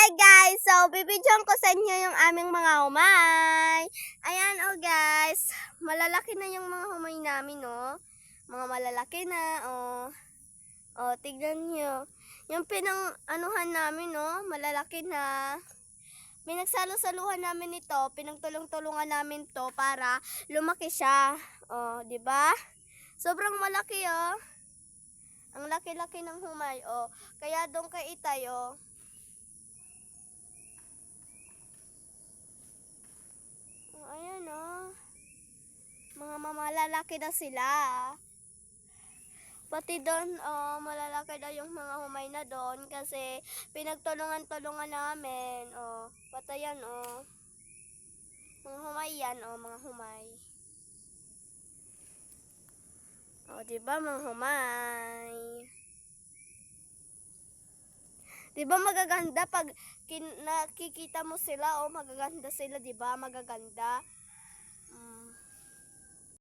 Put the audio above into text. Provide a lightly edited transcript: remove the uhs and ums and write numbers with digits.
Hi guys! So, bibidyoan ko sa inyo yung aming mga humay. Ayan guys, malalaki na yung mga humay namin Mga malalaki na tignan nyo. Yung pinang-anuhan namin malalaki na. Pinagsalo-saluhan namin ito, pinagtulong-tulungan namin to para lumaki siya. Di ba? Sobrang malaki Ang laki-laki ng humay Kaya doon kay Itay ayan mga malalaki na sila. Pati doon, malalaki na yung mga humay na doon kasi pinagtulungan-tulungan namin. Patayan mga humay yan, mga humay. Diba mga humay? Diba magaganda pag nakikita mo sila magaganda sila, diba? Magaganda.